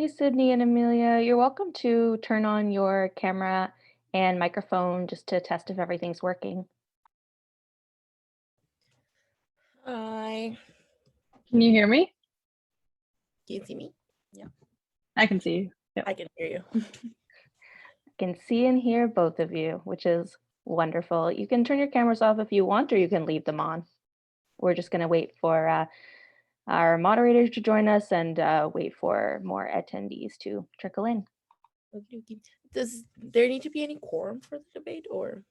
Hey, Sydney and Amelia. You're welcome to turn on your camera and microphone just to test if everything's working. Hi. Can you hear me? Can you see me? Yeah. I can see you. Yep. I can hear you. I can see and hear both of you, which is wonderful. You can turn your cameras off if you want, or you can leave them on. We're just going to wait for our moderators to join us and wait for more attendees to trickle in. Okay. Does there need to be any quorum for the debate or?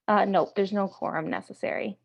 Nope, there's no quorum necessary.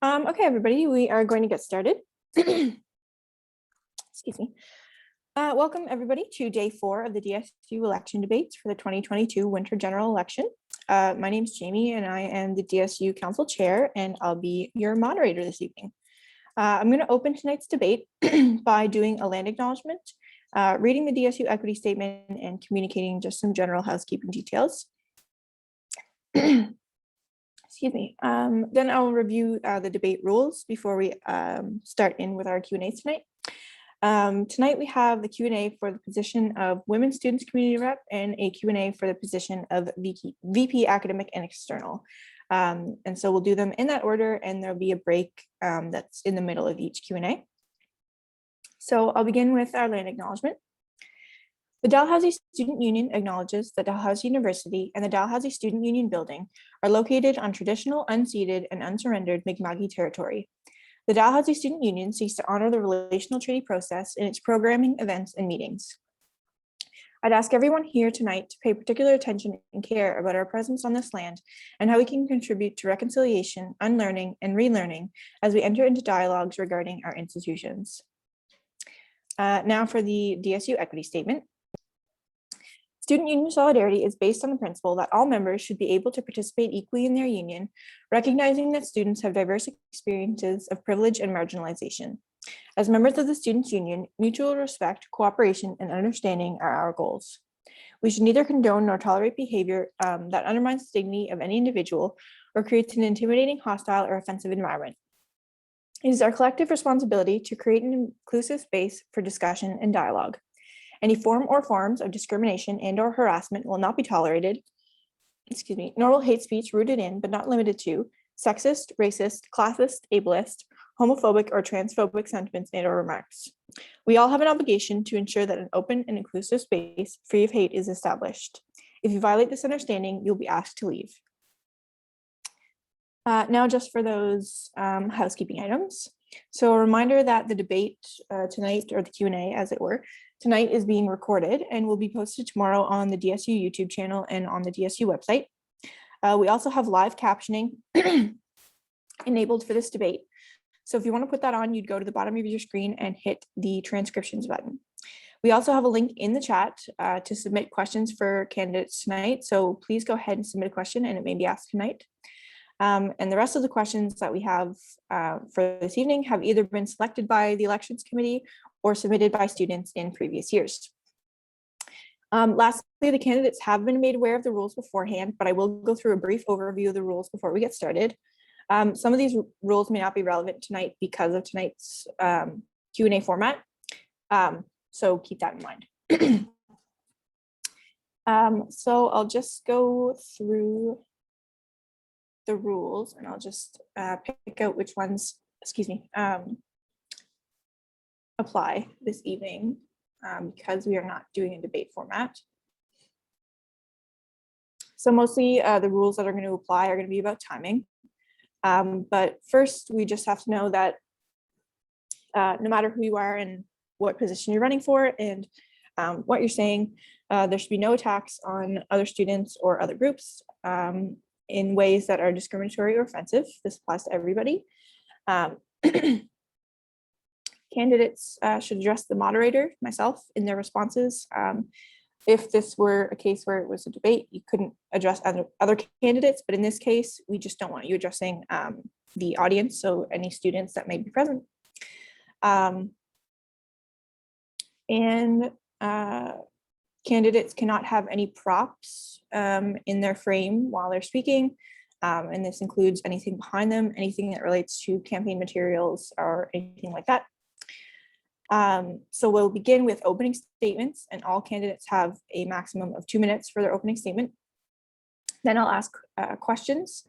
Okay, everybody, we are going to get started. Excuse me. Welcome, everybody, to day 4 of the DSU election debates for the 2022 winter general election. My name is Jamie, and I am the DSU Council Chair, and I'll be your moderator this evening. I'm going to open tonight's debate by doing a land acknowledgement, reading the DSU equity statement, and communicating just some general housekeeping details. Excuse me. Then I'll review the debate rules before we start in with our Q&As tonight. Tonight we have the Q&A for the position of Women Students Community Rep and a Q&A for the position of VP Academic and External. And so we'll do them in that order, and there'll be a break that's in the middle of each Q&A. So I'll begin with our land acknowledgement. The Dalhousie Student Union acknowledges that Dalhousie University and the Dalhousie Student Union building are located on traditional, unceded, and unsurrendered Mi'kmaq territory. The Dalhousie Student Union seeks to honor the relational treaty process in its programming, events, and meetings. I'd ask everyone here tonight to pay particular attention and care about our presence on this land and how we can contribute to reconciliation, unlearning, and relearning as we enter into dialogues regarding our institutions. Now for the DSU equity statement. Student union solidarity is based on the principle that all members should be able to participate equally in their union, recognizing that students have diverse experiences of privilege and marginalization. As members of the Students' Union, mutual respect, cooperation, and understanding are our goals. We should neither condone nor tolerate behavior that undermines the dignity of any individual or creates an intimidating, hostile, or offensive environment. It is our collective responsibility to create an inclusive space for discussion and dialogue. Any form or forms of discrimination and or harassment will not be tolerated, nor will hate speech rooted in, but not limited to, sexist, racist, classist, ableist, homophobic, or transphobic sentiments and or remarks. We all have an obligation to ensure that an open and inclusive space free of hate is established. If you violate this understanding, you'll be asked to leave. Now just for those housekeeping items. So a reminder that the debate tonight, or the Q&A as it were, tonight is being recorded and will be posted tomorrow on the DSU YouTube channel and on the DSU website. We also have live captioning enabled for this debate. So if you want to put that on, you'd go to the bottom of your screen and hit the transcriptions button. We also have a link in the chat to submit questions for candidates tonight. So please go ahead and submit a question and it may be asked tonight. And the rest of the questions that we have for this evening have either been selected by the elections committee or submitted by students in previous years. Lastly, the candidates have been made aware of the rules beforehand, but I will go through a brief overview of the rules before we get started. Some of these rules may not be relevant tonight because of tonight's Q&A format, so keep that in mind. So I'll just go through the rules and I'll just pick out which ones, apply this evening because we are not doing a debate format. So mostly the rules that are going to apply are going to be about timing. But first, we just have to know that no matter who you are and what position you're running for and what you're saying, there should be no attacks on other students or other groups in ways that are discriminatory or offensive. This applies to everybody. Candidates should address the moderator, myself, in their responses. If this were a case where it was a debate, you couldn't address other candidates, but in this case, we just don't want you addressing the audience, so any students that may be present. Candidates cannot have any props in their frame while they're speaking, and this includes anything behind them, anything that relates to campaign materials or anything like that. So we'll begin with opening statements, and all candidates have a maximum of 2 minutes for their opening statement. Then I'll ask questions,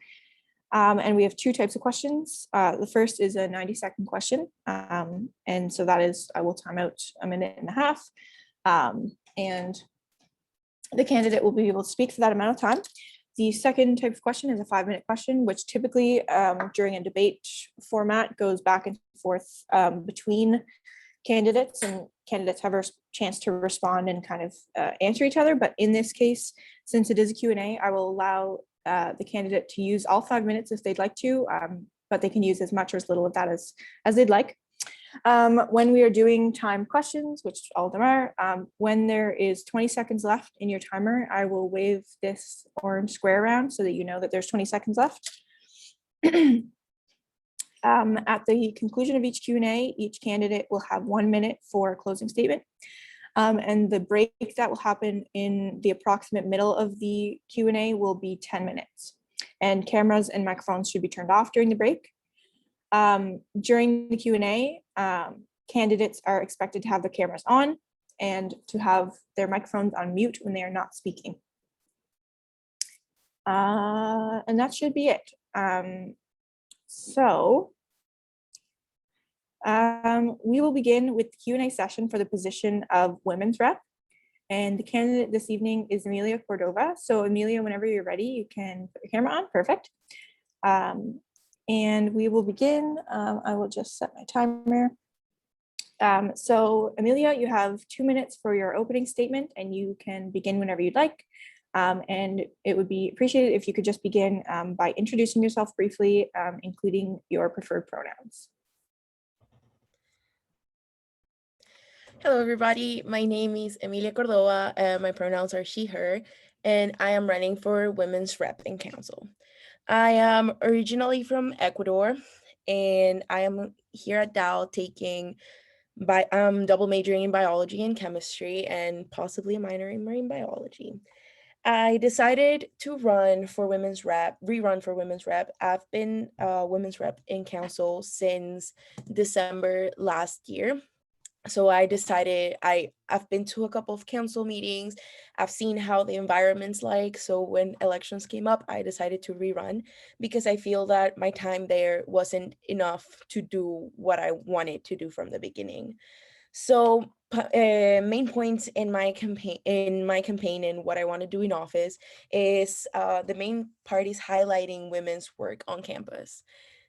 and we have 2 types of questions. The first is a 90-second question, and so that is, I will time out 1.5 minutes, and the candidate will be able to speak for that amount of time. The second type of question is a 5-minute question, which typically during a debate format goes back and forth between candidates, and candidates have a chance to respond and kind of answer each other. But in this case, since it is a Q&A, I will allow the candidate to use all 5 minutes if they'd like to, but they can use as much or as little of that as they'd like. When we are doing time questions, which all of them are, when there is 20 seconds left in your timer, I will wave this orange square around so that you know that there's 20 seconds left. At the conclusion of each Q&A, each candidate will have 1 minute for a closing statement. And the break that will happen in the approximate middle of the Q&A will be 10 minutes. And cameras and microphones should be turned off during the break. During the Q&A, candidates are expected to have their cameras on and to have their microphones on mute when they are not speaking. And that should be it. We will begin with the Q&A session for the position of women's rep. And the candidate this evening is Emilia Cordova. So Emilia, whenever you're ready, you can put your camera on. Perfect. And we will begin. I will just set my timer. So Emilia, you have 2 minutes for your opening statement and you can begin whenever you'd like. And it would be appreciated if you could just begin by introducing yourself briefly, including your preferred pronouns. Hello, everybody. My name is Emilia Cordova. My pronouns are she, her, and I am running for Women's Rep in Council. I am originally from Ecuador, and I am here at Dow taking double majoring in biology and chemistry, and possibly a minor in marine biology. I decided to rerun for Women's Rep. I've been Women's Rep in Council since December last year. So I decided I've been to a couple of council meetings. I've seen how the environment's like. So when elections came up, I decided to rerun because I feel that my time there wasn't enough to do what I wanted to do from the beginning. So main points in my campaign and what I want to do in office is the main part is highlighting women's work on campus.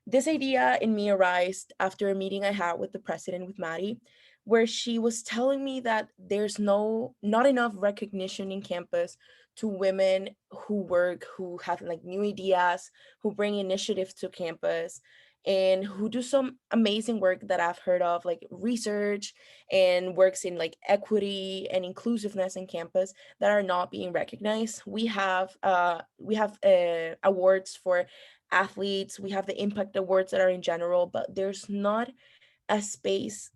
This idea in me arose after a meeting I had with the president, with Maddie, where she was telling me that there's not enough recognition in campus to women who work, who have like new ideas, who bring initiatives to campus, and who do some amazing work that I've heard of, like research and works in like equity and inclusiveness in campus that are not being recognized. We have awards for athletes, we have the impact awards that are in general, but there's not a space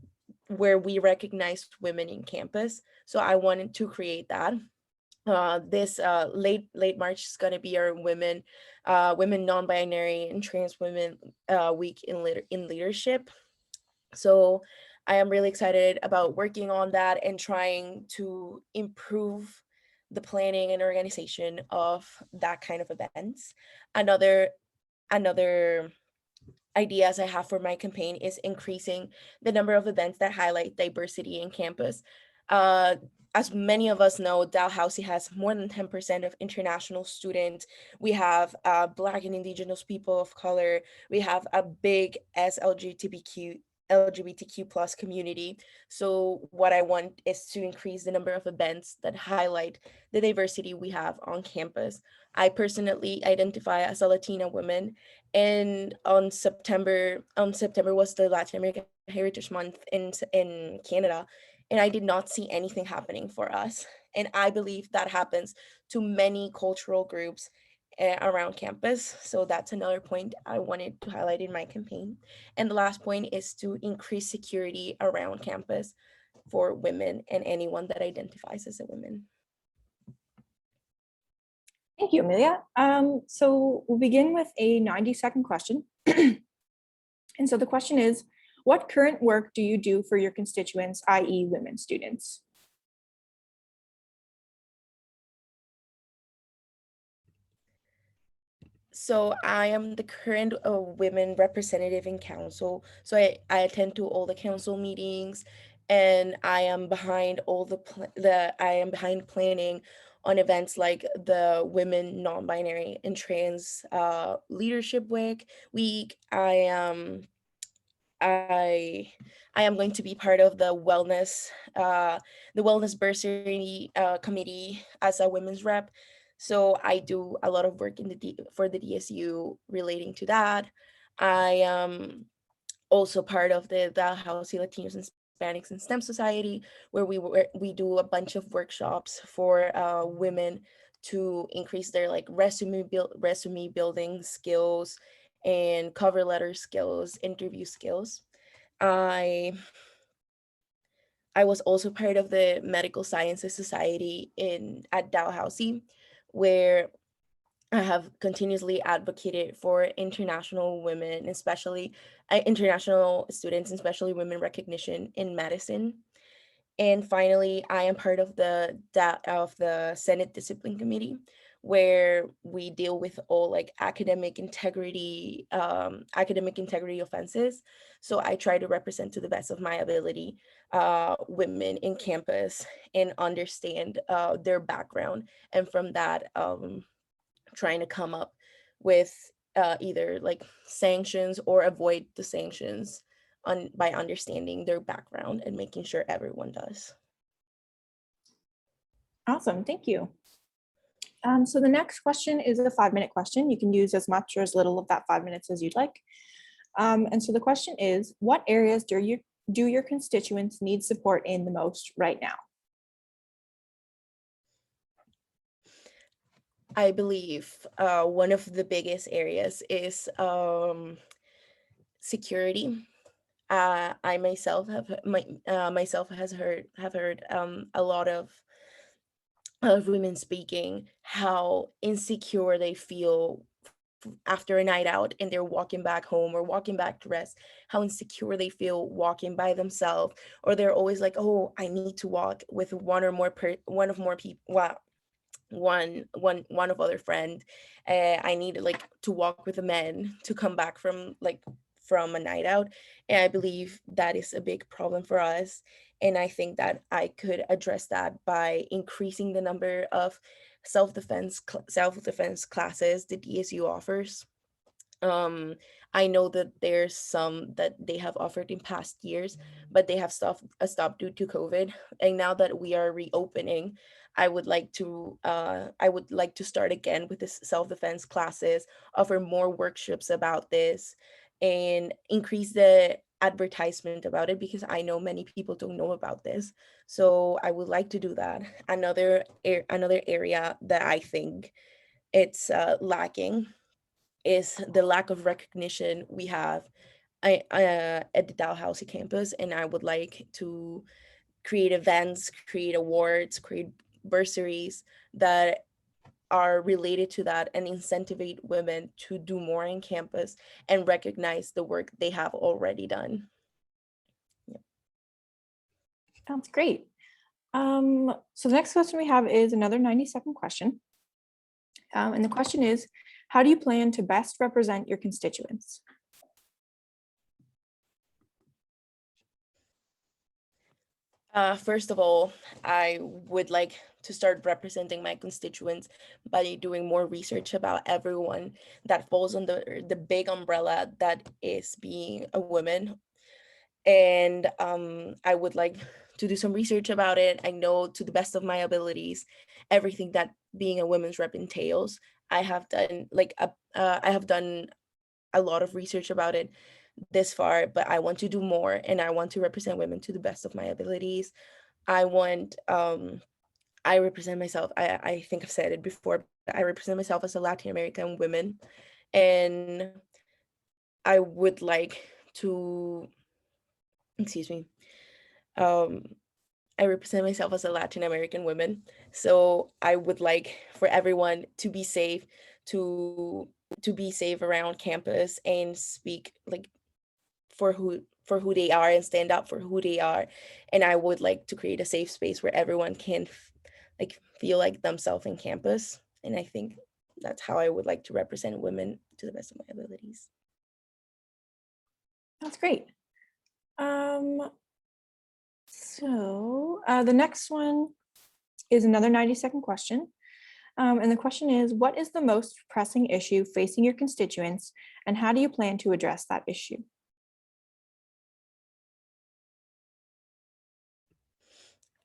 where we recognize women in campus. So I wanted to create that. This late March is going to be our women non-binary and trans women week in leadership. So I am really excited about working on that and trying to improve the planning and organization of that kind of events. Another ideas I have for my campaign is increasing the number of events that highlight diversity in campus. As many of us know, Dalhousie has more than 10% of international students. We have Black and Indigenous people of color. We have a big LGBTQ plus community. So what I want is to increase the number of events that highlight the diversity we have on campus. I personally identify as a Latina woman, and on September was the Latin American Heritage Month in Canada, and I did not see anything happening for us. And I believe that happens to many cultural groups around campus. So that's another point I wanted to highlight in my campaign. And the last point is to increase security around campus for women and anyone that identifies as a woman. Thank you, Emilia. So we'll begin with a 90-second question. And so the question is, what current work do you do for your constituents, i.e. women students? So I am the current women representative in council. So I attend to all the council meetings, and I am behind all behind planning on events like the Women Non-Binary and Trans Leadership Week. I am going to be part of the wellness bursary committee as a women's rep. So I do a lot of work for the DSU relating to that. I am also part of the Dalhousie Latinos and Hispanics in STEM Society, where we do a bunch of workshops for women to increase their like resume building skills and cover letter skills, interview skills. I was also part of the Medical Sciences Society at Dalhousie, where I have continuously advocated for international women, especially international students, and especially women recognition in medicine. And finally, I am part of the Senate Discipline Committee, where we deal with all like academic integrity offenses. So I try to represent to the best of my ability women in campus and understand their background, and from that trying to come up with either like sanctions or avoid the sanctions by understanding their background and making sure everyone does. Awesome, thank you. So the next question is a 5-minute question. You can use as much or as little of that 5 minutes as you'd like. And so the question is, what areas do your constituents need support in the most right now? I believe one of the biggest areas is security. I myself have heard a lot of women speaking how insecure they feel after a night out and they're walking back home or walking back to rest, how insecure they feel walking by themselves, or they're always like, oh, I need to walk with one of people, one of other friend. I need like to walk with a man to come back from a night out. And I believe that is a big problem for us, and I think that I could address that by increasing the number of self-defense classes the DSU offers. I know that there's some that they have offered in past years, but they have stopped due to COVID. And now that we are reopening, I would like to start again with this self-defense classes, offer more workshops about this, and increase the advertisement about it, because I know many people don't know about this. So I would like to do that. Another area that I think it's lacking is the lack of recognition we have at the Dalhousie campus, and I would like to create events, create awards, create bursaries that are related to that and incentivize women to do more in campus and recognize the work they have already done. Yeah. Sounds great. So the next question we have is another 90-second question. And the question is, how do you plan to best represent your constituents? First of all, I would like to start representing my constituents by doing more research about everyone that falls under the big umbrella that is being a woman. And I would like to do some research about it. I know to the best of my abilities everything that being a women's rep entails. I have done a lot of research about it this far, but I want to do more, and I want to represent women to the best of my abilities. I want I represent myself. I think I've said it before, but I represent myself as a Latin American woman, and I would like to, excuse me, um I represent myself as a Latin American woman. So I would like for everyone to be safe, to be safe around campus and speak like for who they are and stand up for who they are. And I would like to create a safe space where everyone can feel like themselves in campus. And I think that's how I would like to represent women to the best of my abilities. That's great. So the next one is another 90-second question. And the question is, what is the most pressing issue facing your constituents, and how do you plan to address that issue?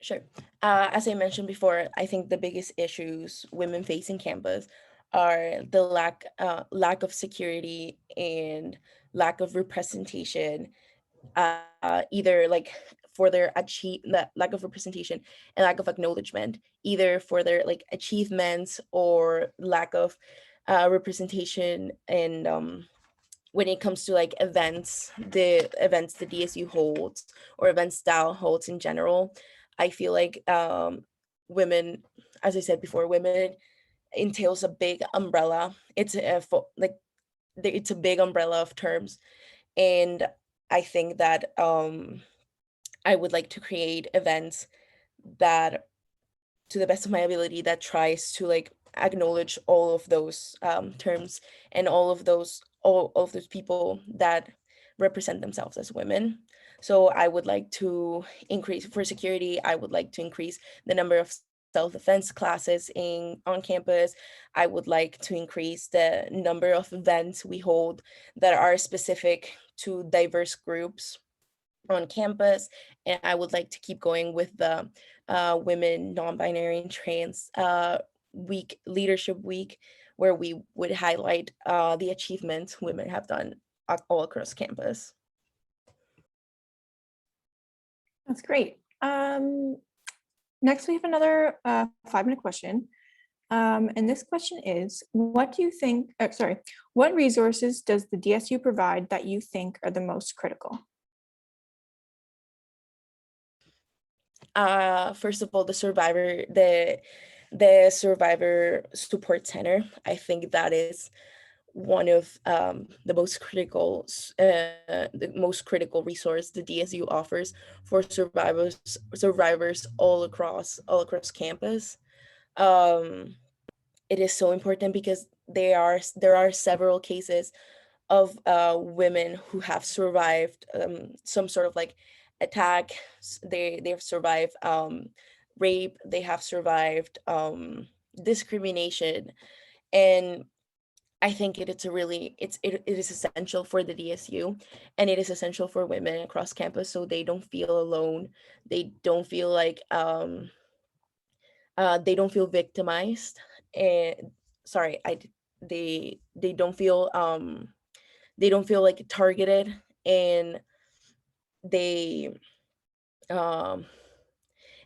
Sure. As I mentioned before, I think the biggest issues women face in campus are the lack of security and lack of representation, either like for their lack of representation and lack of acknowledgement, either for their like achievements or lack of representation. And when it comes to like the events the DSU holds or events style holds in general, I feel like women, as I said before, women entails a big umbrella. It's it's a big umbrella of terms. And I think that I would like to create events that, to the best of my ability, that tries to like acknowledge all of those terms and all of those people that represent themselves as women. So I would like to increase, for security, I would like to increase the number of self-defense classes on campus. I would like to increase the number of events we hold that are specific to diverse groups on campus. And I would like to keep going with the women, non-binary, and trans leadership week, where we would highlight the achievements women have done all across campus. That's great. Next, we have another 5-minute question. And this question is, what do you think, what resources does the DSU provide that you think are the most critical? First of all, the survivor support center. I think that is one of the most critical resource the DSU offers for survivors all across campus. It is so important because there are several cases of women who have survived some sort of like attack. They've survived rape. They have survived discrimination. And I think it is essential for the DSU, and it is essential for women across campus, so they don't feel alone. They don't feel like they don't feel victimized. And sorry, they don't feel like targeted. And they um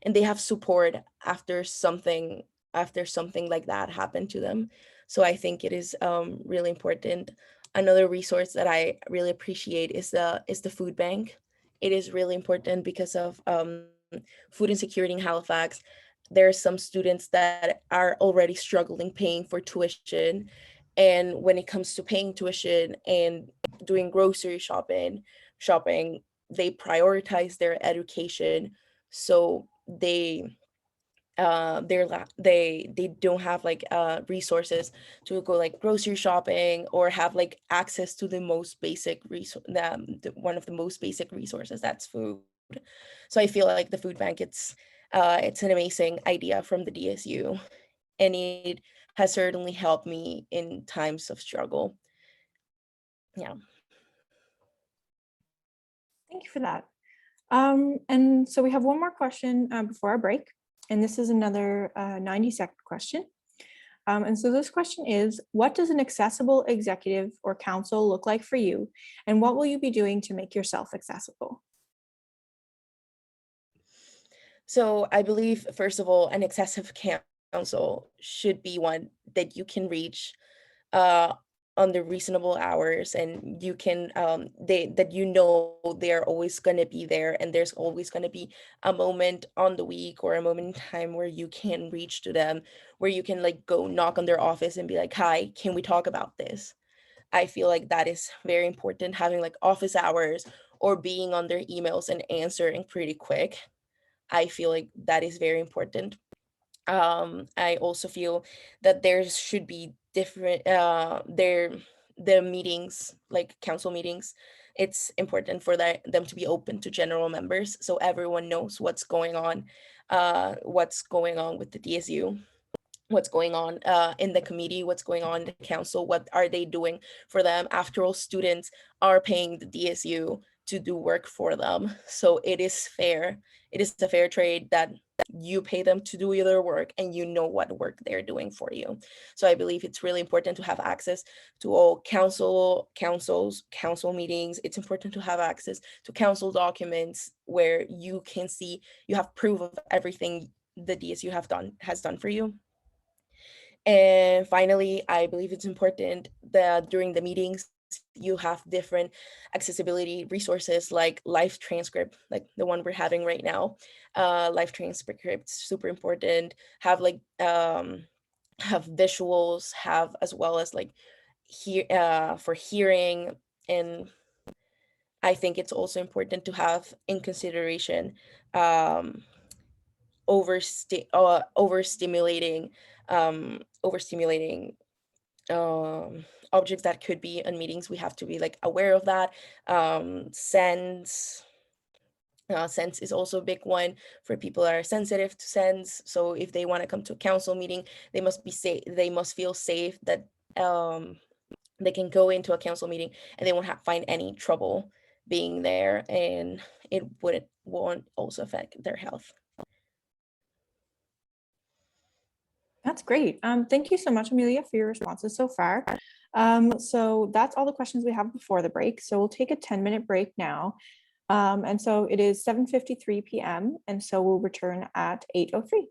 and they have support after something like that happened to them. So I think it is really important. Another resource that I really appreciate is the food bank. It is really important because of food insecurity in Halifax. There are some students that are already struggling paying for tuition. And when it comes to paying tuition and doing grocery shopping, they prioritize their education. So they don't have like resources to go like grocery shopping or have like access to the most basic one of the most basic resources, that's food. So I feel like the food bank, it's an amazing idea from the DSU, and it has certainly helped me in times of struggle. Yeah. Thank you for that. And so we have one more question before our break, and this is another 90-second question. And so this question is, what does an accessible executive or council look like for you? And what will you be doing to make yourself accessible? So I believe, first of all, an accessible council should be one that you can reach under reasonable hours, and you can they're always going to be there, and there's always going to be a moment on the week or a moment in time where you can reach to them, where you can like go knock on their office and be like, hi, can we talk about this? I feel like that is very important, having like office hours or being on their emails and answering pretty quick. I feel like that is very important. I also feel that there should be different the meetings, like council meetings. It's important for them to be open to general members, so everyone knows what's going on with the DSU, what's going on in the committee, what's going on in the council, what are they doing for them. After all, students are paying the DSU to do work for them, so it is fair. It is a fair trade that you pay them to do their work and you know what work they're doing for you. So I believe it's really important to have access to all council meetings. It's important to have access to council documents where you can see, you have proof of everything the DSU has done for you. And finally, I believe it's important that during the meetings, you have different accessibility resources like live transcript, like the one we're having right now. Live transcript, super important. Have have visuals, have as well as like for hearing. And I think it's also important to have in consideration um, overstimulating objects that could be in meetings. We have to be like aware of that. Sense is also a big one for people that are sensitive to sense. So if they want to come to a council meeting, they must be safe. They must feel safe that they can go into a council meeting and they won't find any trouble being there, and it won't also affect their health. That's great. Thank you so much, Amelia, for your responses so far. So that's all the questions we have before the break. So we'll take a 10-minute break now. And so it is 7:53 p.m. And so we'll return at 8:03.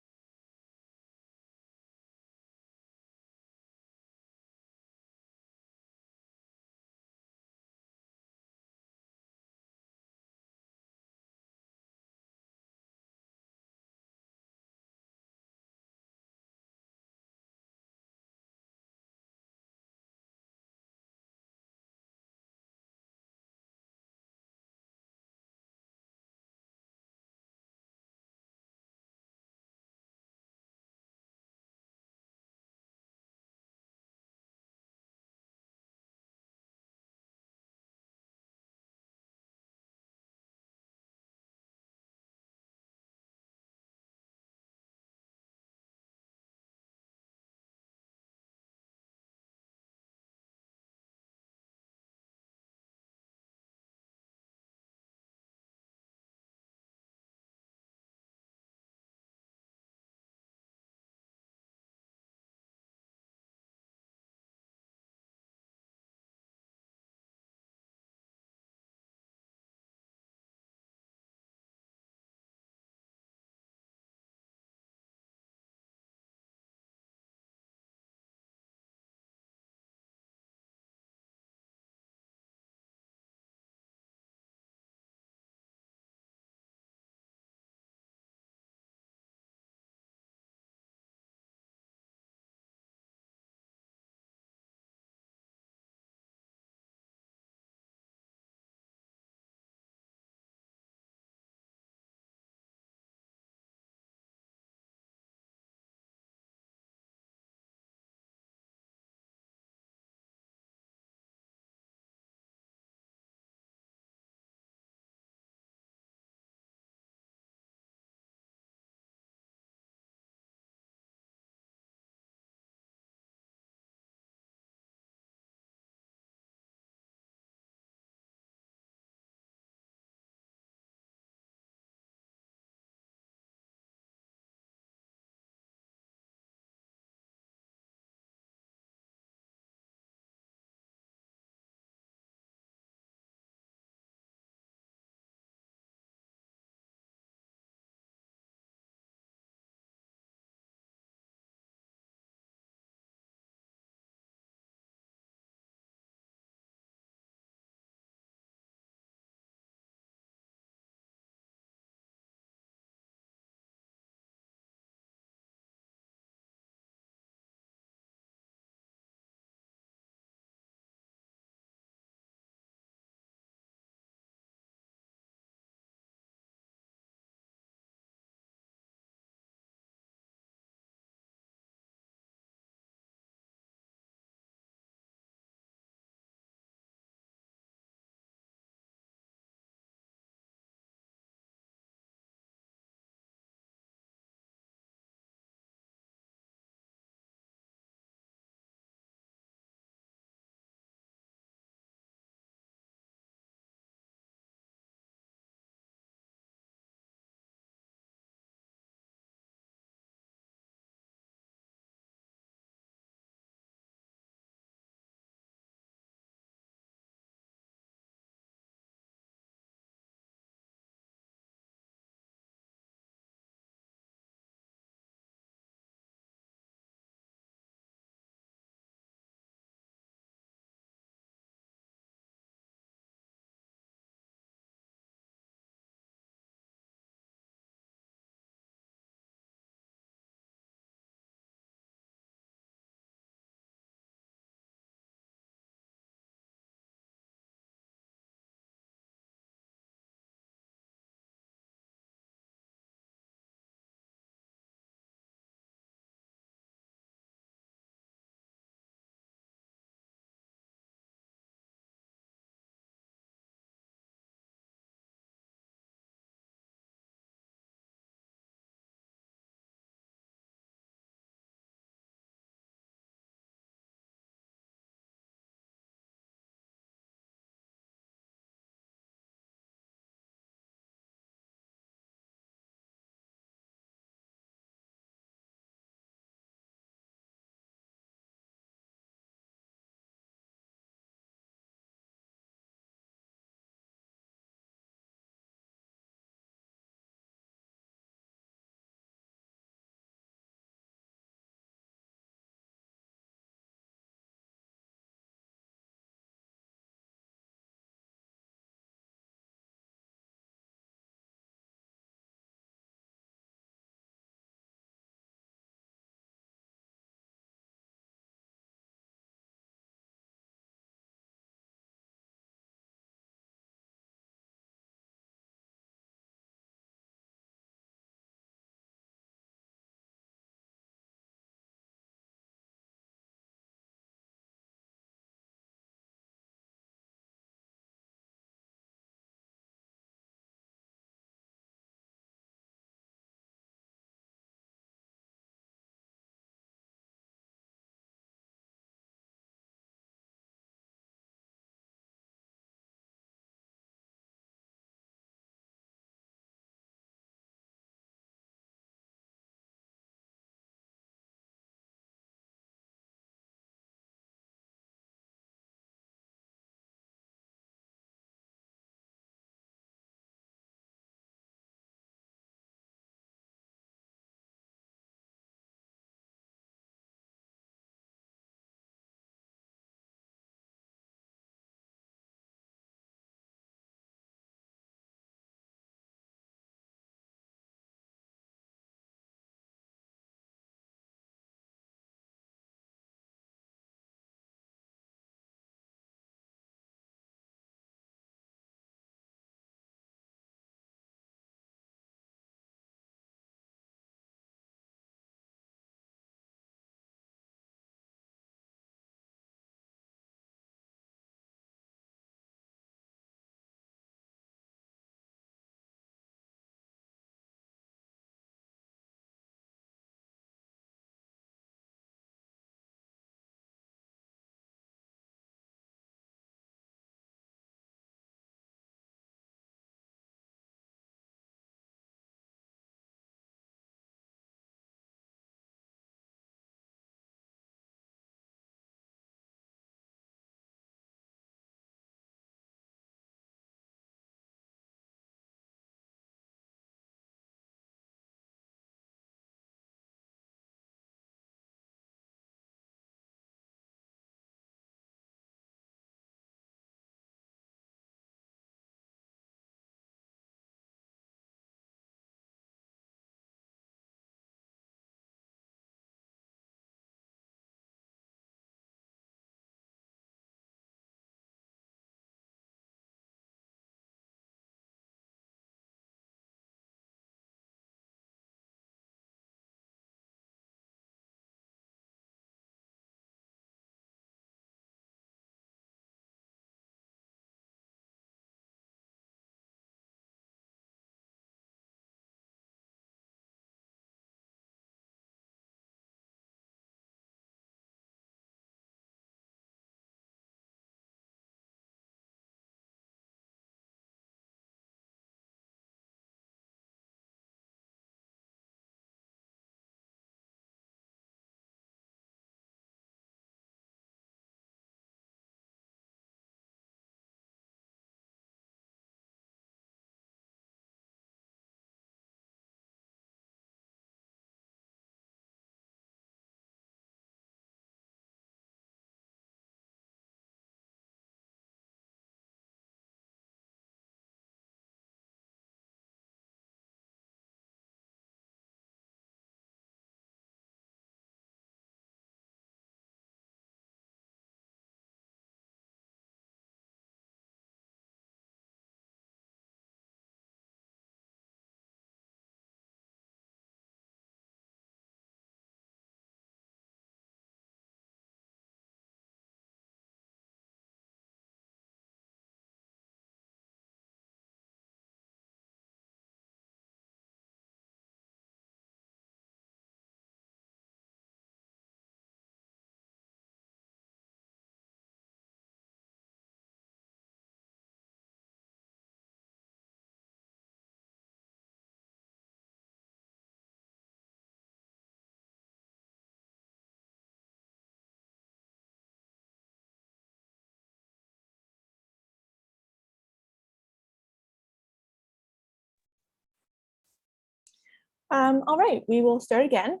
All right, we will start again.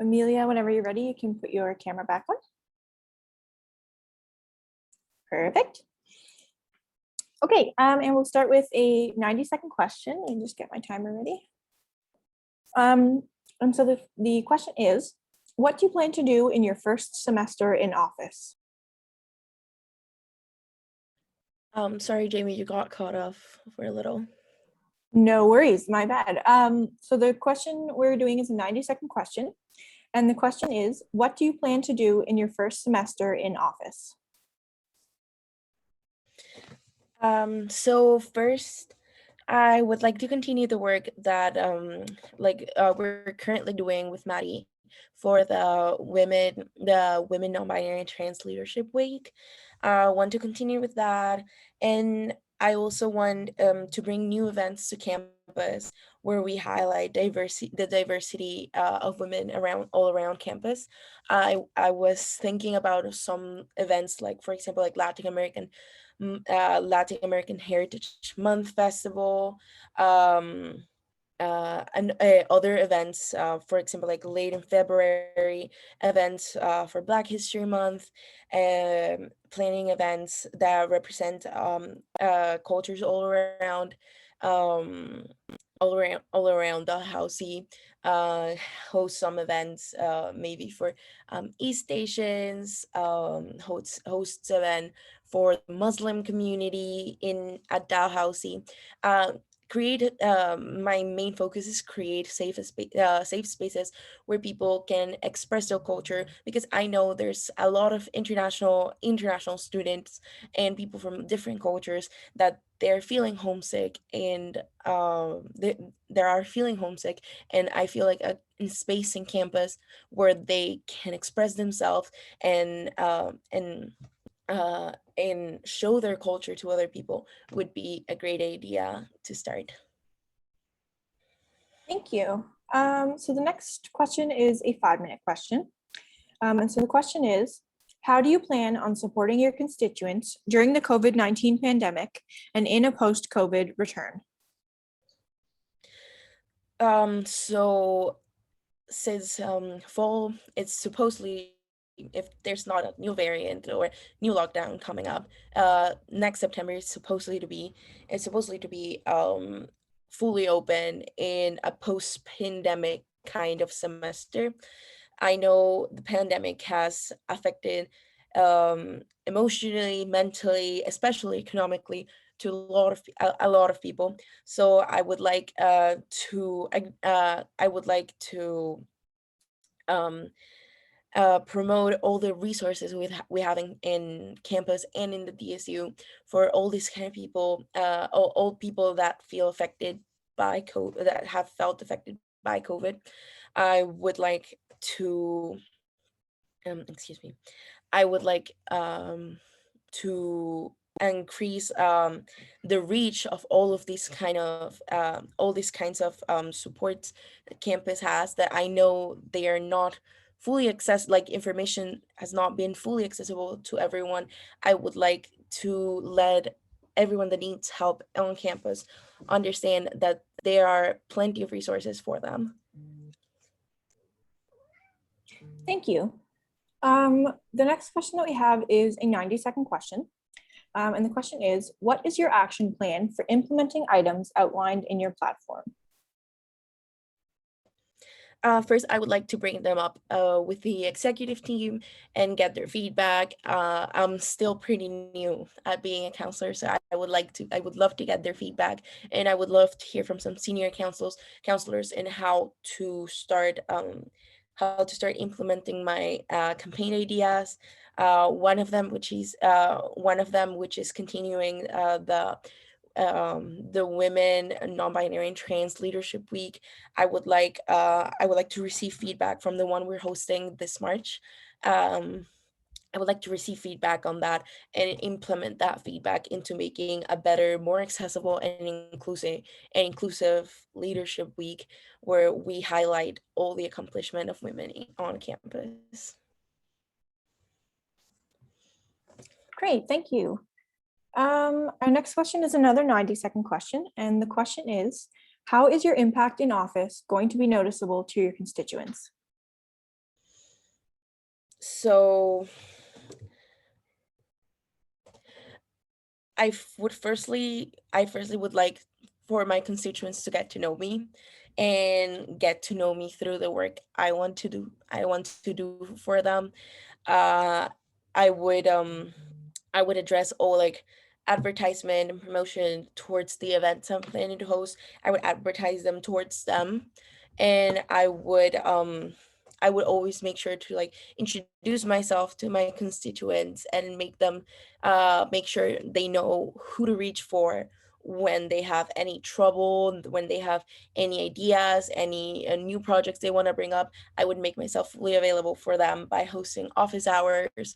Emilia, whenever you're ready, you can put your camera back on. Perfect. Okay, and we'll start with a 90-second question. Let me just get my timer ready. And so the question is, what do you plan to do in your first semester in office? Sorry, Jamie, you got cut off for a little. No worries, my bad. So the question we're doing is a 90-second question. And the question is, what do you plan to do in your first semester in office? So first, I would like to continue the work that we're currently doing with Maddie for the women non-binary and trans leadership week. I want to continue with that, and I also want to bring new events to campus where we highlight the diversity of women all around campus. I was thinking about some events, like for example, like Latin American Heritage Month Festival, and other events, for example, like late in February, events for Black History Month, planning events that represent cultures um, all around Dalhousie, host some events, maybe for East Stations, hosts event for the Muslim community at Dalhousie. My main focus is create safe spaces where people can express their culture, because I know there's a lot of international students and people from different cultures that they're feeling homesick, and they are feeling homesick, and I feel like a space in campus where they can express themselves and show their culture to other people would be a great idea to start. Thank you. So the next question is a 5-minute question. And so the question is, how do you plan on supporting your constituents during the COVID-19 pandemic and in a post-COVID return? So since fall, it's supposedly, if there's not a new variant or new lockdown coming up, next September is supposedly to be fully open in a post-pandemic kind of semester. I know the pandemic has affected emotionally, mentally, especially economically, to a lot of people. So I would like to um, promote all the resources we have in campus and in the DSU for all these kind of people, all people that feel affected by COVID, that have felt affected by COVID. I would like to, excuse me, I would like to increase the reach of all these kinds of supports the campus has, that I know they are not fully like information has not been fully accessible to everyone. I would like to let everyone that needs help on campus understand that there are plenty of resources for them. Thank you. The next question that we have is a 90-second question. And the question is, what is your action plan for implementing items outlined in your platform? First, I would like to bring them up with the executive team and get their feedback. I'm still pretty new at being a counselor, so I would love to get their feedback, and I would love to hear from some senior counselors in how to start implementing my campaign ideas. One of them, which is continuing the Women Non-Binary and Trans Leadership Week. I would like to receive feedback from the one we're hosting this March. I would like to receive feedback on that and implement that feedback into making a better, more accessible and inclusive leadership week, where we highlight all the accomplishment of women on campus. Great, thank you. Our next question is another 90-second question, and the question is, How is your impact in office going to be noticeable to your constituents? So I firstly would like for my constituents to get to know me and get to know me through the work I want to do for them. uh I would I would address all like advertisement and promotion towards the events I'm planning to host. I would advertise them towards them, and I would always make sure to like introduce myself to my constituents and make sure they know who to reach for when they have any trouble, when they have any ideas, any new projects they want to bring up. I would make myself fully available for them by hosting office hours,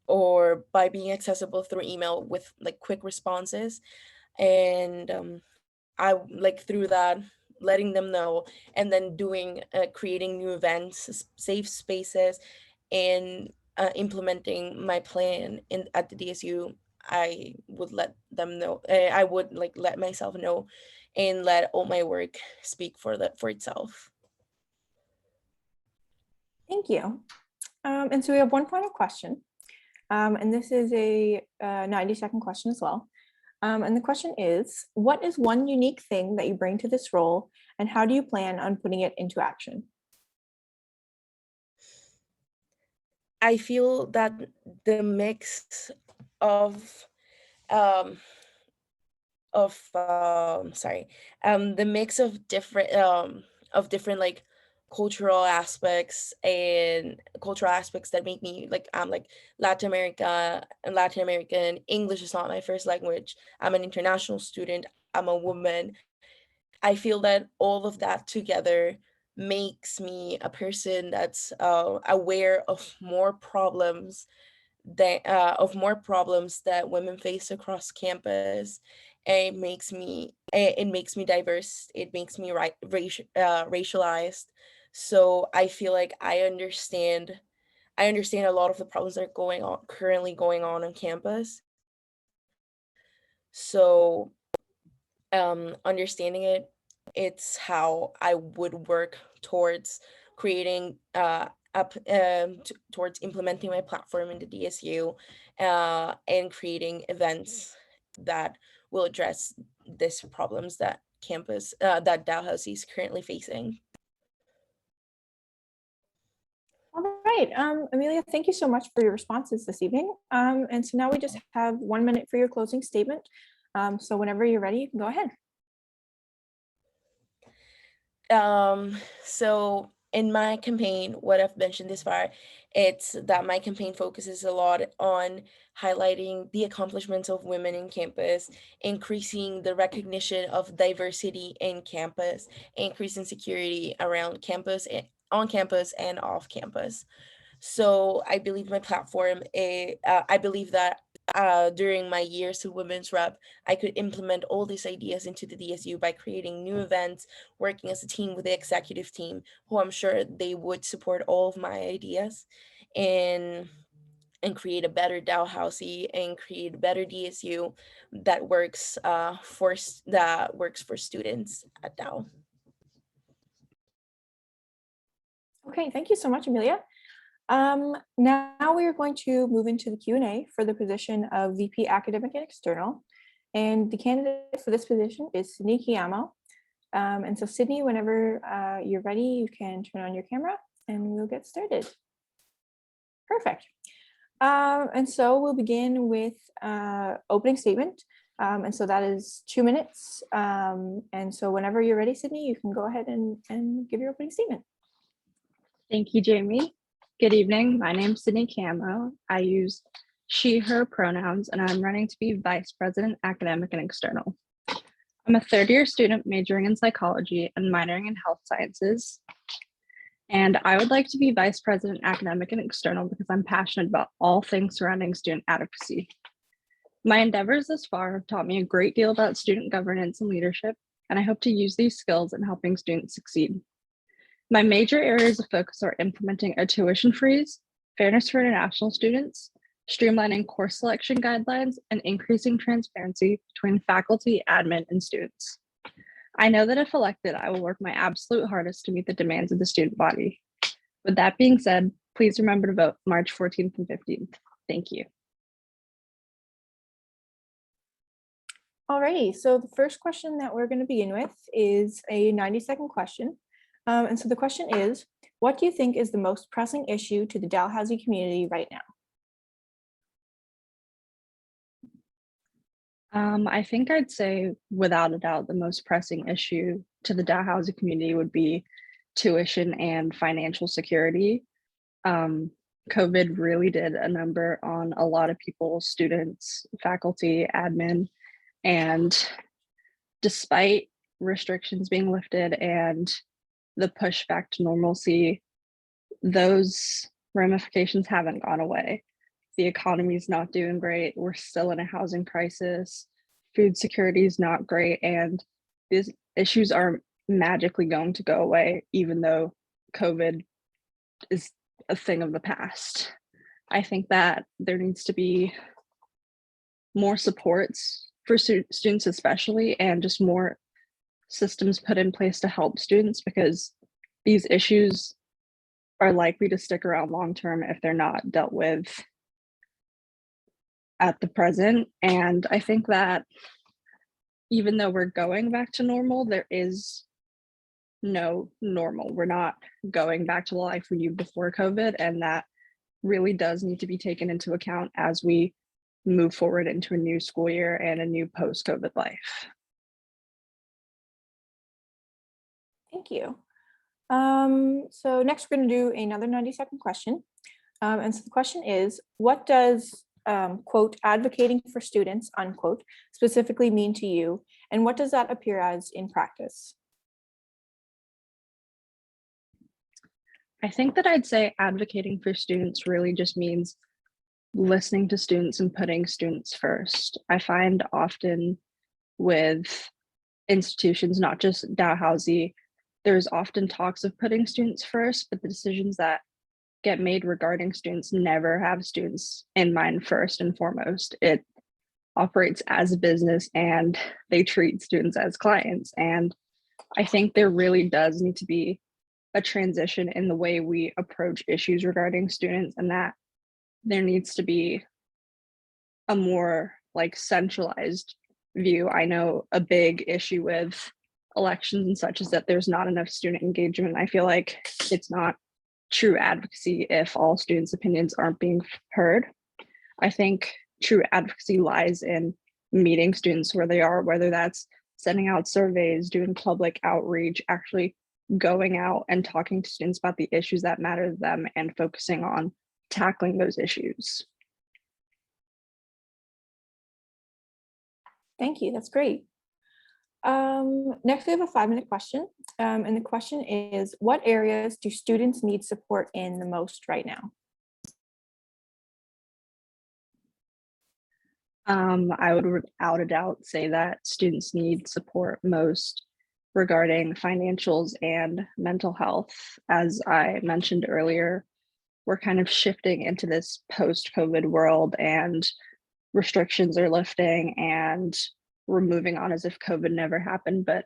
or by being accessible through email with like quick responses. And I like through that letting them know, and then doing creating new events, safe spaces, and implementing my plan in at the DSU. I would let them know. I would like let myself know, and let all my work speak for itself. Thank you. And so we have one final question. And this is a 90-second question as well. And the question is, what is one unique thing that you bring to this role, and how do you plan on putting it into action? I feel that the mix of um sorry, the mix of different like cultural aspects that make me like I'm like Latin American. English is not my first language. I'm an international student. I'm a woman. I feel that all of that together makes me a person that's aware of more problems that women face across campus. It makes me diverse. It makes me racialized. So I feel like I understand a lot of the problems that are currently going on campus. So understanding it's how I would work towards creating towards implementing my platform in the DSU, and creating events that will address these problems that Dalhousie is currently facing. All right, Emilia, thank you so much for your responses this evening. And so now we just have 1 minute for your closing statement. So whenever you're ready, you can go ahead. So in my campaign, what I've mentioned this far, it's that my campaign focuses a lot on highlighting the accomplishments of women in campus, increasing the recognition of diversity in campus, increasing security around campus, on campus and off campus. So I believe my platform, I believe that during my years to Women's Rep, I could implement all these ideas into the DSU by creating new events, working as a team with the executive team, who I'm sure they would support all of my ideas, and create a better Dalhousie and create a better DSU that works for students at Dow. Okay, thank you so much, Emilia. Now we are going to move into the Q&A for the position of VP Academic and External. And the candidate for this position is Sydney Keyamo. And so Sydney, whenever you're ready, you can turn on your camera and we'll get started. Perfect. And so we'll begin with opening statement. And so that is 2 minutes. And so whenever you're ready, Sydney, you can go ahead and give your opening statement. Thank you, Jamie. Good evening. My name's Sydney Keyamo. I use she, her pronouns, and I'm running to be Vice President, Academic and External. I'm a third-year student majoring in psychology and minoring in health sciences. And I would like to be Vice President, Academic and External because I'm passionate about all things surrounding student advocacy. My endeavors thus far have taught me a great deal about student governance and leadership, and I hope to use these skills in helping students succeed. My major areas of focus are implementing a tuition freeze, fairness for international students, streamlining course selection guidelines, and increasing transparency between faculty, admin, and students. I know that if elected, I will work my absolute hardest to meet the demands of the student body. With that being said, please remember to vote March 14th and 15th. Thank you. Alrighty, so the first question that we're going to begin with is a 90-second question. And so the question is, what do you think is the most pressing issue to the Dalhousie community right now? I think I'd say, without a doubt, the most pressing issue to the Dalhousie community would be tuition and financial security. COVID really did a number on a lot of people, students, faculty, admin, and despite restrictions being lifted and the push back to normalcy, those ramifications haven't gone away. The economy is not doing great. We're still in a housing crisis. Food security is not great. And these issues aren't magically going to go away, even though COVID is a thing of the past. I think that there needs to be more supports for students especially, and just more systems put in place to help students, because these issues are likely to stick around long term if they're not dealt with at the present. And I think that even though we're going back to normal, there is no normal. We're not going back to the life we knew before COVID, and that really does need to be taken into account as we move forward into a new school year and a new post-COVID life. Thank you. So next we're going to do another 90-second question. And so the question is, what does quote, advocating for students, unquote, specifically mean to you? And what does that appear as in practice? I think that I'd say advocating for students really just means listening to students and putting students first. I find often with institutions, not just Dalhousie, there's often talks of putting students first, but the decisions that get made regarding students never have students in mind first and foremost. It operates as a business and they treat students as clients. And I think there really does need to be a transition in the way we approach issues regarding students, and that there needs to be a more like centralized view. I know a big issue with elections and such is that there's not enough student engagement. I feel like it's not true advocacy if all students' opinions aren't being heard. I think true advocacy lies in meeting students where they are, whether that's sending out surveys, doing public outreach, actually going out and talking to students about the issues that matter to them and focusing on tackling those issues. Thank you, that's great. Next, we have a 5-minute question. And the question is, what areas do students need support in the most right now? I would without a doubt say that students need support most regarding financials and mental health. As I mentioned earlier, we're kind of shifting into this post-COVID world and restrictions are lifting and we're moving on as if COVID never happened, but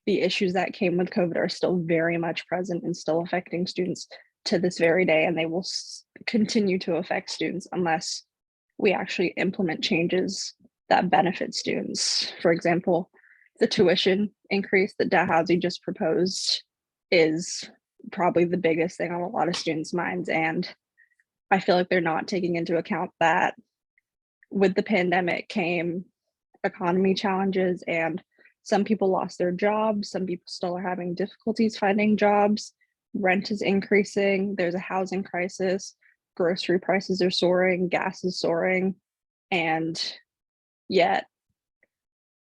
the issues that came with COVID are still very much present and still affecting students to this very day, and they will continue to affect students unless we actually implement changes that benefit students. For example, the tuition increase that Dalhousie just proposed is probably the biggest thing on a lot of students' minds, and I feel like they're not taking into account that with the pandemic came economy challenges, and some people lost their jobs, some people still are having difficulties finding jobs, rent is increasing, there's a housing crisis, grocery prices are soaring, gas is soaring, and yet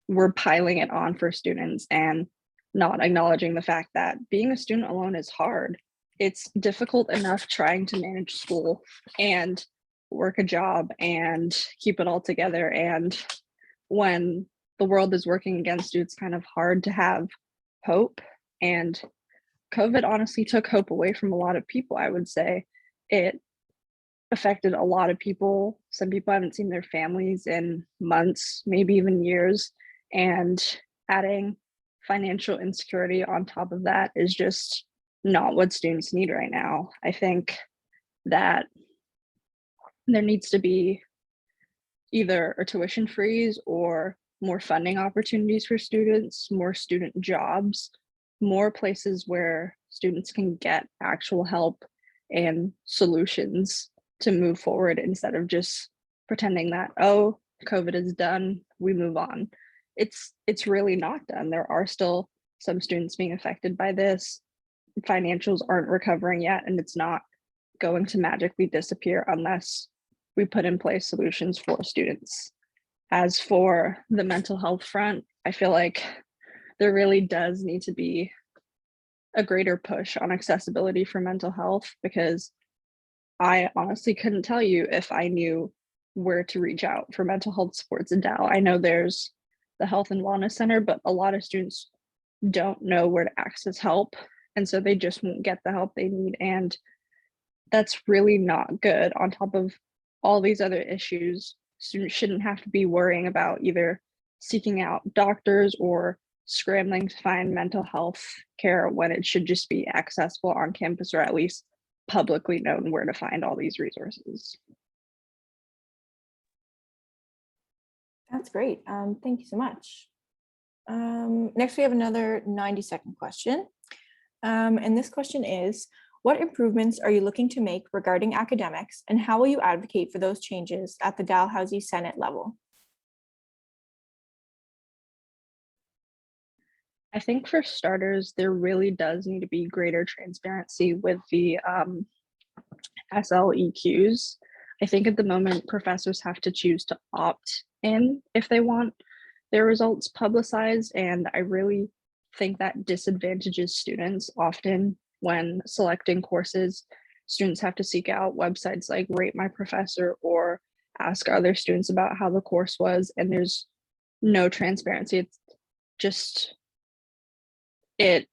we're piling it on for students and not acknowledging the fact that being a student alone is hard. It's difficult enough trying to manage school and work a job and keep it all together, and when the world is working against you, it's kind of hard to have hope. And COVID honestly took hope away from a lot of people, I would say. It affected a lot of people. Some people haven't seen their families in months, maybe even years. And adding financial insecurity on top of that is just not what students need right now. I think that there needs to be either a tuition freeze or more funding opportunities for students, more student jobs, more places where students can get actual help and solutions to move forward instead of just pretending that, oh, COVID is done, we move on. It's really not done. There are still some students being affected by this. Financials aren't recovering yet, and it's not going to magically disappear unless we put in place solutions for students. As for the mental health front, I feel like there really does need to be a greater push on accessibility for mental health, because I honestly couldn't tell you if I knew where to reach out for mental health supports in Dow. I know there's the Health and Wellness Center, but a lot of students don't know where to access help, and so they just won't get the help they need, and that's really not good. On top of all these other issues, students shouldn't have to be worrying about either seeking out doctors or scrambling to find mental health care when it should just be accessible on campus, or at least publicly known where to find all these resources. That's great. Thank you so much. Next, we have another 90-second question. And this question is, what improvements are you looking to make regarding academics, and how will you advocate for those changes at the Dalhousie Senate level? I think for starters, there really does need to be greater transparency with the SLEQs. I think at the moment, professors have to choose to opt in if they want their results publicized, and I really think that disadvantages students. Often when selecting courses, students have to seek out websites like Rate My Professor or ask other students about how the course was, and there's no transparency. It's just, it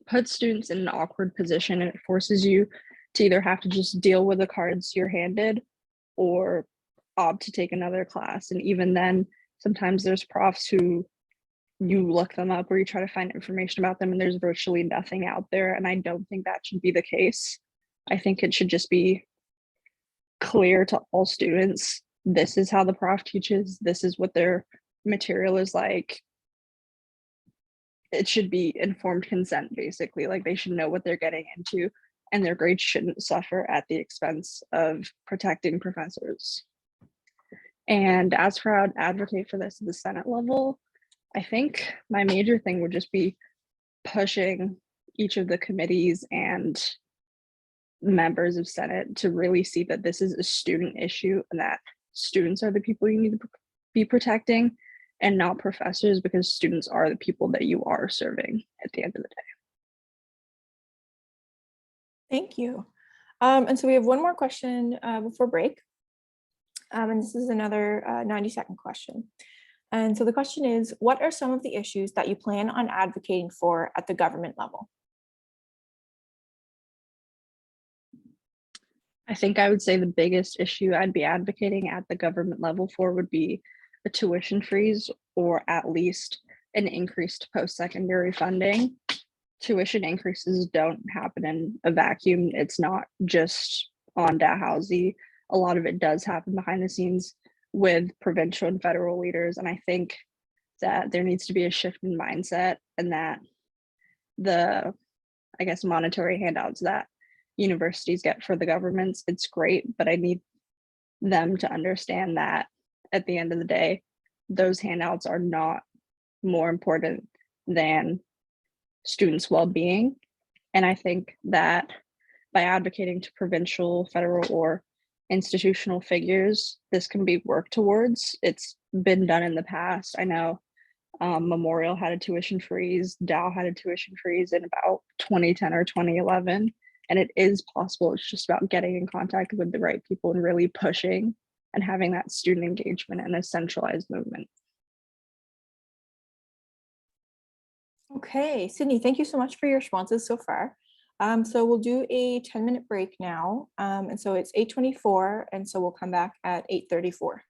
puts students in an awkward position, and it forces you to either have to just deal with the cards you're handed or opt to take another class. And even then, sometimes there's profs who you look them up or you try to find information about them and there's virtually nothing out there. And I don't think that should be the case. I think it should just be clear to all students, this is how the prof teaches, this is what their material is like. It should be informed consent, basically. Like, they should know what they're getting into, and their grades shouldn't suffer at the expense of protecting professors. And as for how I'd advocate for this at the Senate level, I think my major thing would just be pushing each of the committees and members of Senate to really see that this is a student issue and that students are the people you need to be protecting and not professors, because students are the people that you are serving at the end of the day. Thank you. And so we have one more question before break. And this is another 90-second question. And so the question is, what are some of the issues that you plan on advocating for at the government level? I think I would say the biggest issue I'd be advocating at the government level for would be a tuition freeze, or at least an increased post-secondary funding. Tuition increases don't happen in a vacuum. It's not just on Dalhousie. A lot of it does happen behind the scenes with provincial and federal leaders. And I think that there needs to be a shift in mindset, and that the, I guess, monetary handouts that universities get for the governments, it's great, but I need them to understand that at the end of the day, those handouts are not more important than students' well-being. And I think that by advocating to provincial, federal, or institutional figures, this can be worked towards. It's been done in the past. I know Memorial had a tuition freeze, Dow had a tuition freeze in about 2010 or 2011, and it is possible. It's just about getting in contact with the right people and really pushing and having that student engagement and a centralized movement. Okay, Sydney, thank you so much for your responses so far. So we'll do a 10-minute break now. And so it's 8:24, and so we'll come back at 8:34.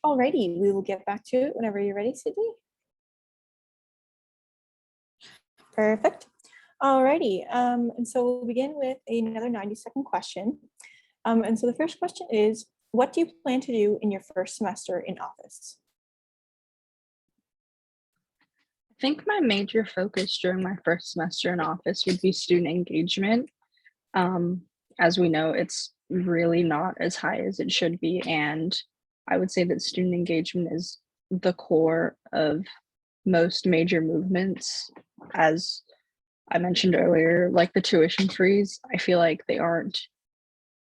Alrighty, we will get back to it whenever you're ready, Sydney. Perfect. Alrighty, and so we'll begin with another 90-second question. And so the first question is, what do you plan to do in your first semester in office? I think my major focus during my first semester in office would be student engagement. As we know, it's really not as high as it should be. And I would say that student engagement is the core of most major movements. As I mentioned earlier, like the tuition freeze, I feel like they aren't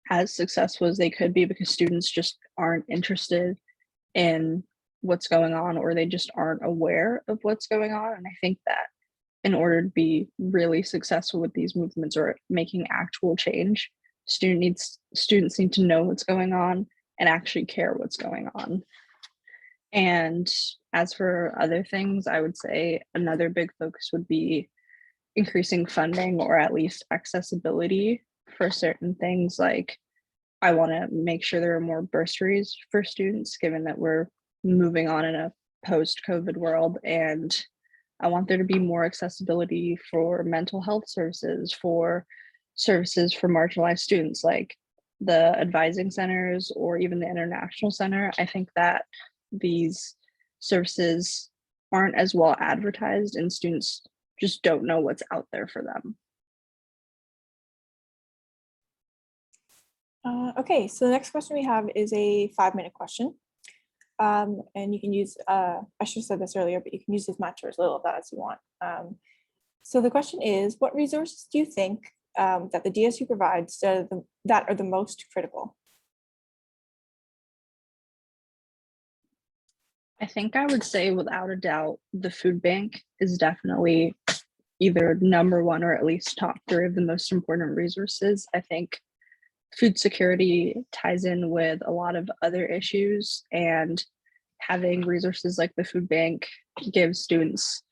as successful as they could be because students just aren't interested in what's going on, or they just aren't aware of what's going on. And I think that in order to be really successful with these movements or making actual change, students need to know what's going on and actually care what's going on. And as for other things, I would say another big focus would be increasing funding or at least accessibility for certain things. Like I want to make sure there are more bursaries for students, given that we're moving on in a post-COVID world, and I want there to be more accessibility for mental health services, for services for marginalized students like the advising centers or even the international center. I think that these services aren't as well advertised and students just don't know what's out there for them. Okay, so the next question we have is a 5-minute question. And you can use, I should have said this earlier, but you can use as much or as little of that as you want. So the question is, what resources do you think that the DSU provides that are the most critical? I think I would say without a doubt, the food bank is definitely either number one or at least top 3 of the most important resources. I think food security ties in with a lot of other issues, and having resources like the food bank gives students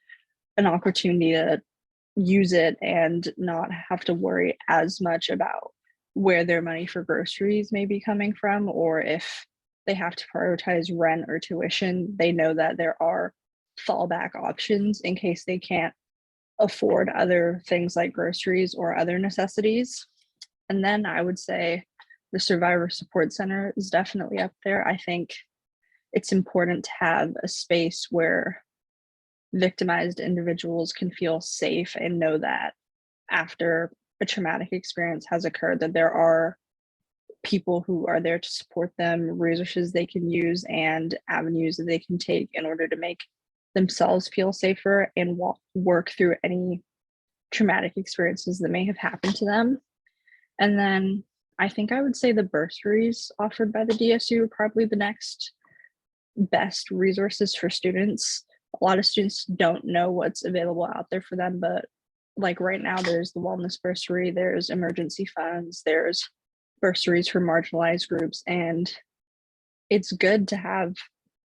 an opportunity to use it and not have to worry as much about where their money for groceries may be coming from, or if they have to prioritize rent or tuition, they know that there are fallback options in case they can't afford other things like groceries or other necessities. And then I would say the Survivor Support Center is definitely up there. I think it's important to have a space where victimized individuals can feel safe and know that after a traumatic experience has occurred, that there are people who are there to support them, resources they can use, and avenues that they can take in order to make themselves feel safer and work through any traumatic experiences that may have happened to them. And then I think I would say the bursaries offered by the DSU are probably the next best resources for students. A lot of students don't know what's available out there for them, but like right now there's the wellness bursary, there's emergency funds, there's bursaries for marginalized groups, and it's good to have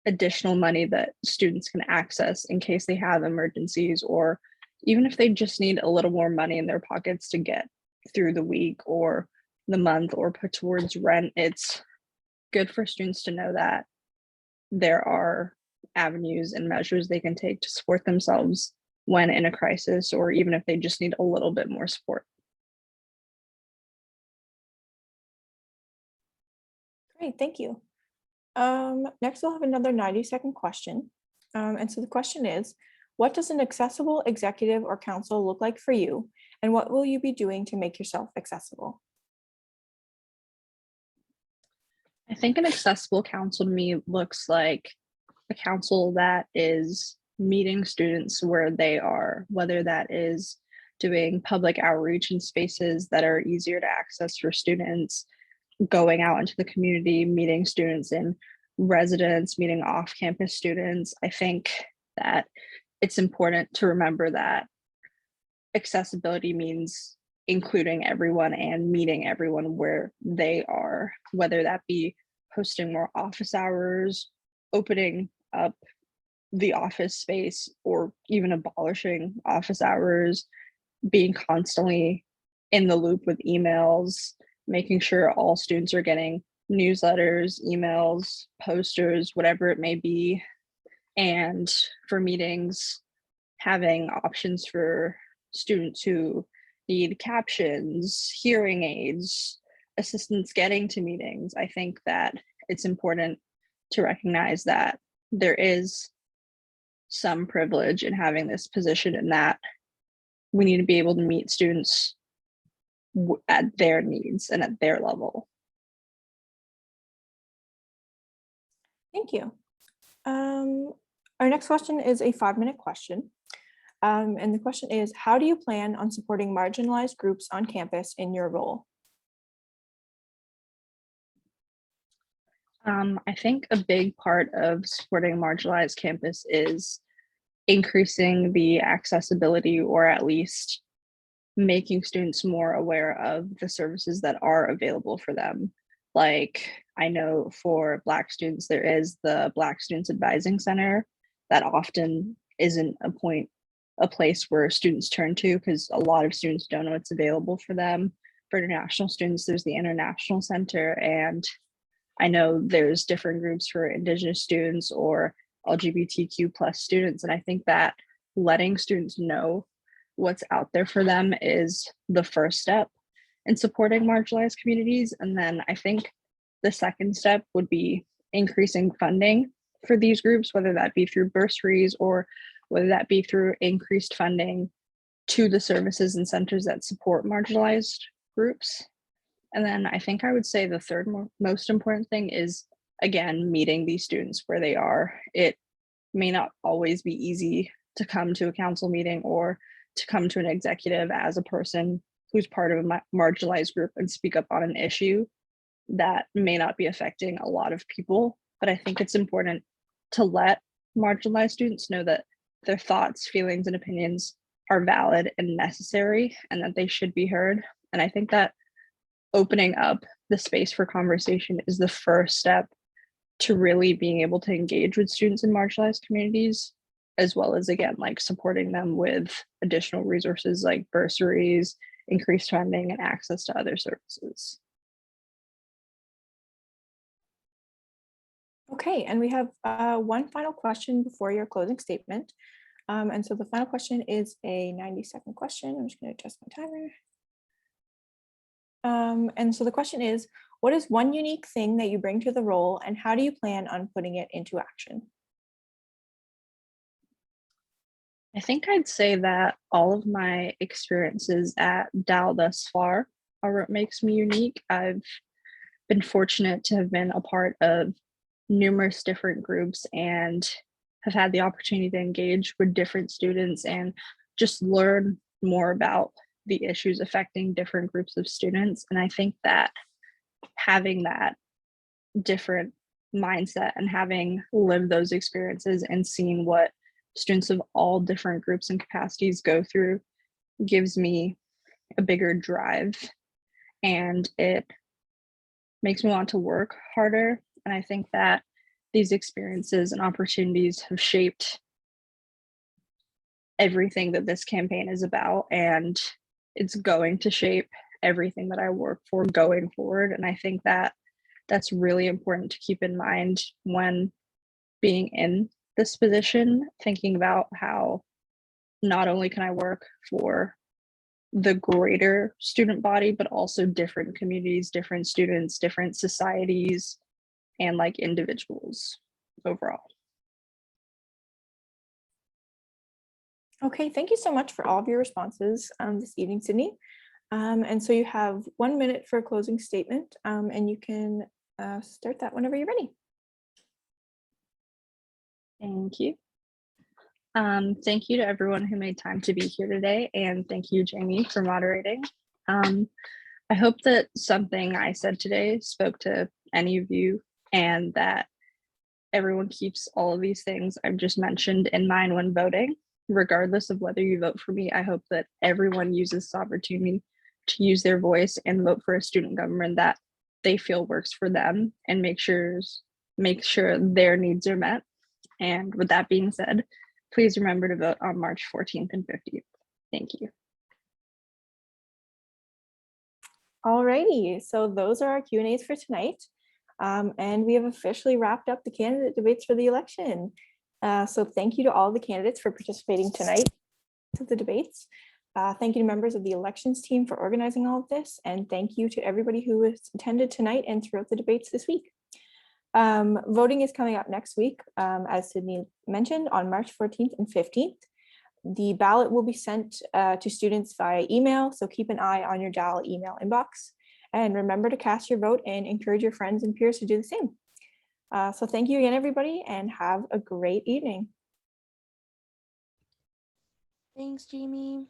additional money that students can access in case they have emergencies, or even if they just need a little more money in their pockets to get through the week or the month or put towards rent. It's good for students to know that there are avenues and measures they can take to support themselves when in a crisis, or even if they just need a little bit more support. Great, thank you. Next, we'll have another 90-second question. And so the question is, what does an accessible executive or council look like for you? And what will you be doing to make yourself accessible? I think an accessible council to me looks like a council that is meeting students where they are, whether that is doing public outreach in spaces that are easier to access for students, going out into the community, meeting students in residence, meeting off-campus students. I think that it's important to remember that accessibility means including everyone and meeting everyone where they are, whether that be hosting more office hours, opening up the office space, or even abolishing office hours, being constantly in the loop with emails, making sure all students are getting newsletters, emails, posters, whatever it may be. And for meetings, having options for students who need captions, hearing aids, assistance getting to meetings. I think that it's important to recognize that there is some privilege in having this position, and that we need to be able to meet students at their needs and at their level. Thank you. Our next question is a 5-minute question. And the question is, how do you plan on supporting marginalized groups on campus in your role? I think a big part of supporting marginalized campus is increasing the accessibility, or at least making students more aware of the services that are available for them. Like, I know for Black students, there is the Black Students Advising Center that often isn't a place where students turn to because a lot of students don't know what's available for them. For international students, there's the International Center, and I know there's different groups for Indigenous students or LGBTQ plus students. And I think that letting students know what's out there for them is the first step in supporting marginalized communities. And then I think the second step would be increasing funding for these groups, whether that be through bursaries or whether that be through increased funding to the services and centers that support marginalized groups. And then I think I would say the third most important thing is, again, meeting these students where they are. It may not always be easy to come to a council meeting or to come to an executive as a person who's part of a marginalized group and speak up on an issue that may not be affecting a lot of people. But I think it's important to let marginalized students know that their thoughts, feelings, and opinions are valid and necessary, and that they should be heard. And I think that opening up the space for conversation is the first step to really being able to engage with students in marginalized communities, as well as, again, like supporting them with additional resources like bursaries, increased funding, and access to other services. Okay, and we have one final question before your closing statement. And so the final question is a 90-second question. I'm just going to adjust my timer. And so the question is, what is one unique thing that you bring to the role, and how do you plan on putting it into action? I think I'd say that all of my experiences at Dow thus far are what makes me unique. I've been fortunate to have been a part of numerous different groups and have had the opportunity to engage with different students and just learn more about the issues affecting different groups of students. And I think that having that different mindset and having lived those experiences and seen what students of all different groups and capacities go through gives me a bigger drive, and it makes me want to work harder. And I think that these experiences and opportunities have shaped everything that this campaign is about, and it's going to shape everything that I work for going forward. And I think that that's really important to keep in mind when being in this position, thinking about how not only can I work for the greater student body, but also different communities, different students, different societies, and like individuals overall. Okay, thank you so much for all of your responses this evening, Sydney. And so you have 1 minute for a closing statement, and you can start that whenever you're ready. Thank you. Thank you to everyone who made time to be here today, and thank you, Jamie, for moderating. I hope that something I said today spoke to any of you, and that everyone keeps all of these things I've just mentioned in mind when voting. Regardless of whether you vote for me, I hope that everyone uses this opportunity to use their voice and vote for a student government that they feel works for them, and make sure their needs are met. And with that being said, please remember to vote on March 14th and 15th. Thank you. Alrighty, so those are our Q&As for tonight. And we have officially wrapped up the candidate debates for the election. So thank you to all the candidates for participating tonight to the debates. Thank you to members of the elections team for organizing all of this. And thank you to everybody who has attended tonight and throughout the debates this week. Voting is coming up next week, as Sydney mentioned, on March 14th and 15th. The ballot will be sent to students via email, so keep an eye on your DAL email inbox. And remember to cast your vote and encourage your friends and peers to do the same. So thank you again, everybody, and have a great evening. Thanks, Jamie.